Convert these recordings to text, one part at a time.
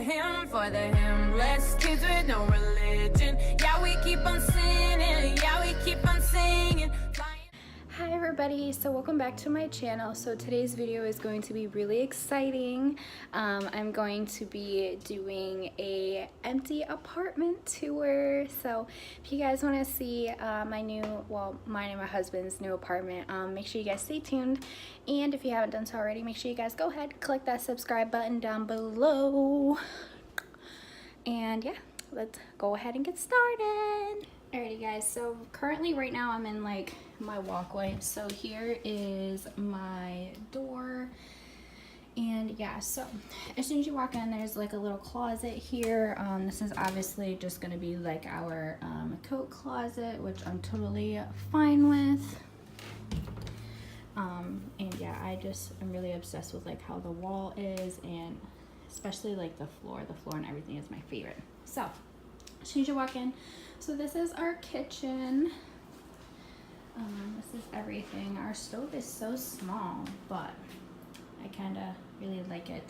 for the hymnless kids with no religion. Yeah, we keep on singing, yeah, we keep on singing. Hi everybody, so welcome back to my channel. So today's video is going to be really exciting. I'm going to be doing a empty apartment tour. So if you guys want to see mine and my husband's new apartment, make sure you guys stay tuned. And if you haven't done so already, make sure you guys go ahead, click that subscribe button down below. And yeah, let's go ahead and get started. Alrighty guys, so currently right now I'm in like my walkway. So here is my door, and yeah, so as soon as you walk in, there's like a little closet here. This is obviously just gonna be like our coat closet, which I'm totally fine with. And yeah, I'm really obsessed with like how the wall is, and especially like the floor and everything is my favorite. So as soon as you walk in, so this is our kitchen. This is everything. Our stove is so small, but I kind of really like it.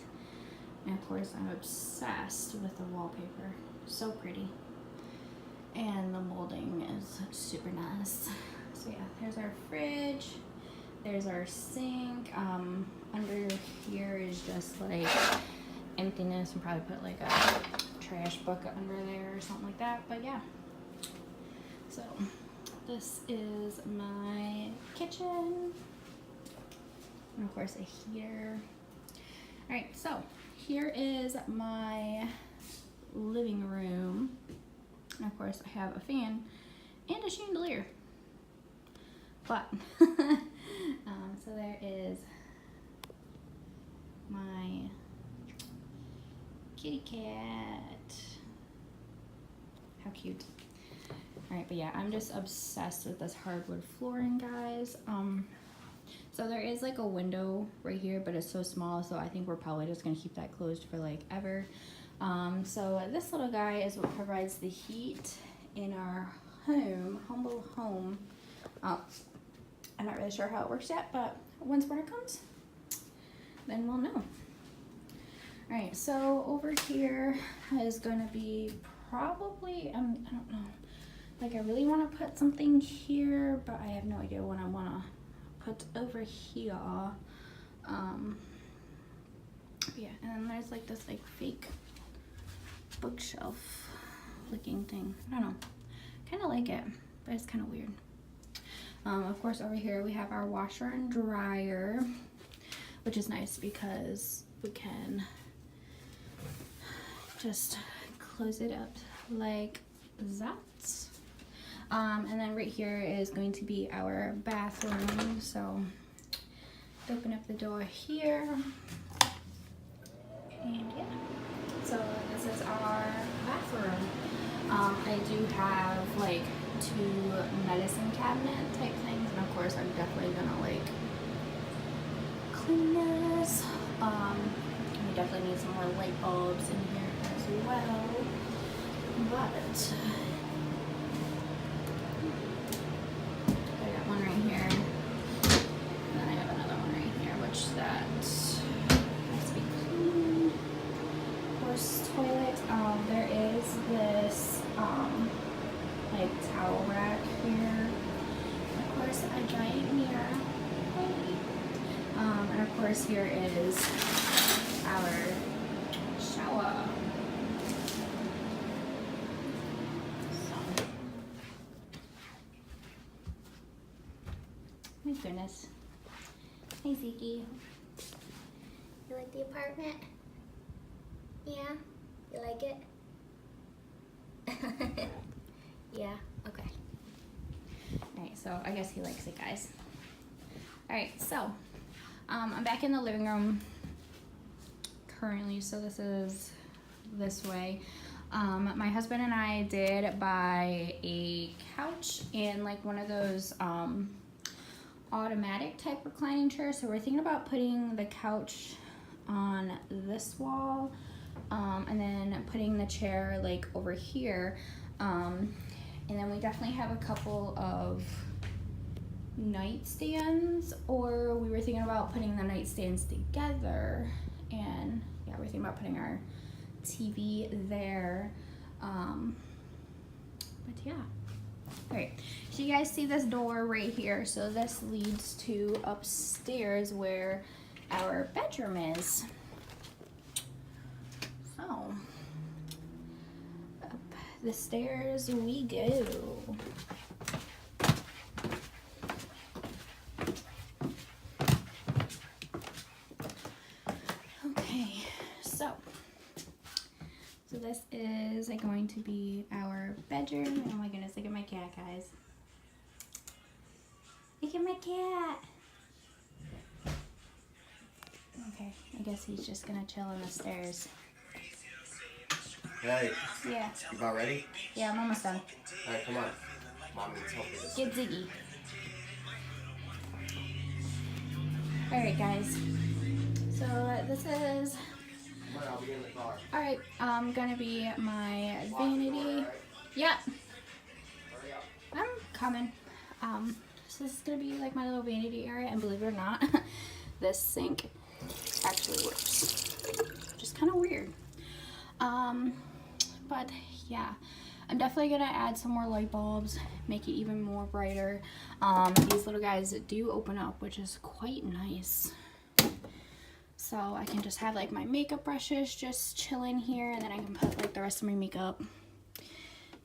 And of course, I'm obsessed with the wallpaper. So pretty. And the molding is super nice. So yeah, there's our fridge. There's our sink. Under here is just like emptiness, and probably put like a trash bucket under there or something like that. But yeah. So this is my kitchen, and of course a heater. All right, so here is my living room, and of course I have a fan and a chandelier. But so there is my kitty cat. How cute. Alright, but yeah, I'm just obsessed with this hardwood flooring, guys. So there is like a window right here, but it's so small, so I think we're probably just gonna keep that closed for like ever. So this little guy is what provides the heat in our humble home. I'm not really sure how it works yet, but once winter comes, then we'll know. Alright, so over here is gonna be probably, I don't know. Like, I really want to put something here, but I have no idea what I want to put over here. Yeah, and then there's like this like fake bookshelf looking thing. I don't know. Kind of like it, but it's kind of weird. Of course, over here we have our washer and dryer, which is nice because we can just close it up like that. And then right here is going to be our bathroom. So open up the door here, and yeah, so this is our bathroom. I do have like 2 medicine cabinet type things, and of course I'm definitely gonna like clean this. We definitely need some more light bulbs in here as well, but one right here, and then I have another one right here, which that has to be clean. Of course, toilet. There is this like towel rack here. Of course, a giant mirror. And of course, here is our shower. My goodness. Hey Ziggy. You like the apartment? Yeah? You like it? Yeah, okay. Alright, so I guess he likes it, guys. Alright, so I'm back in the living room currently, so this is this way. My husband and I did buy a couch and like one of those automatic type reclining chair, so we're thinking about putting the couch on this wall, and then putting the chair like over here, and then we definitely have a couple of nightstands, or we were thinking about putting the nightstands together, and yeah, we're thinking about putting our TV there. But yeah. Alright, so you guys see this door right here. So this leads to upstairs where our bedroom is. So, up the stairs we go. Okay, so this is going to be our bedroom. Oh my goodness, look at my cat, guys. Look at my cat. Okay, I guess he's just gonna chill on the stairs. Hey, Yeah. you about ready? Yeah, I'm almost done. Alright, come on. Mom needs help with this. Get Ziggy. Alright, guys. So this is Come on, I'll be in the car. alright, gonna be my vanity. Yeah. Hurry up. I'm coming. So this is gonna be like my little vanity area, and believe it or not, this sink actually works. Which is kind of weird. But yeah, I'm definitely gonna add some more light bulbs, make it even more brighter. These little guys do open up, which is quite nice. So I can just have like my makeup brushes just chilling here, and then I can put like the rest of my makeup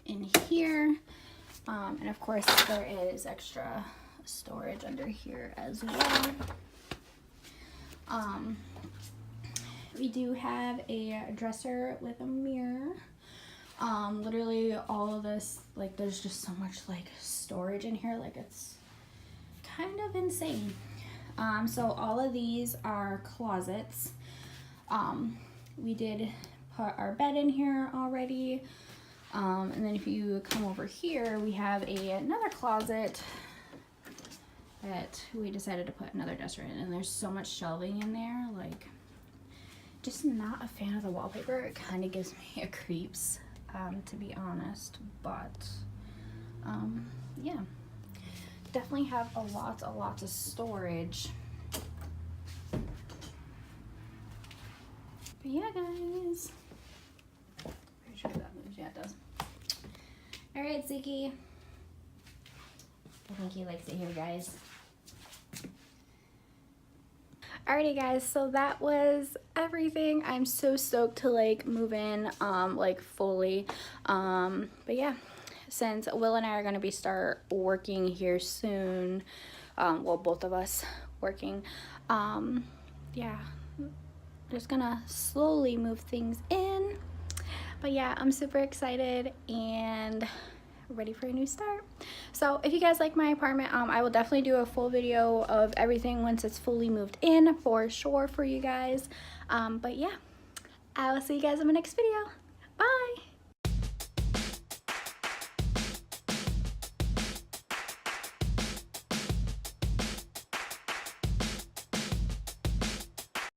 in here. And of course there is extra storage under here as well. We do have a dresser with a mirror. Literally all of this, like there's just so much like storage in here, like it's kind of insane. So all of these are closets. We did put our bed in here already. And then if you come over here, we have another closet that we decided to put another dresser in, and there's so much shelving in there, like just not a fan of the wallpaper. It kind of gives me a creeps, to be honest, but yeah, definitely have a lot of storage. But yeah, guys, pretty sure that moves. Yeah, it does. All right, Ziggy, I think he likes it here, guys. Alrighty guys, so that was everything. I'm so stoked to like move in like fully. But yeah, since Will and I are gonna be start working here soon, well, both of us working, yeah, just gonna slowly move things in. But yeah, I'm super excited and ready for a new start. So if you guys like my apartment, I will definitely do a full video of everything once it's fully moved in for sure for you guys. But yeah, I will see you guys in my next video. Bye.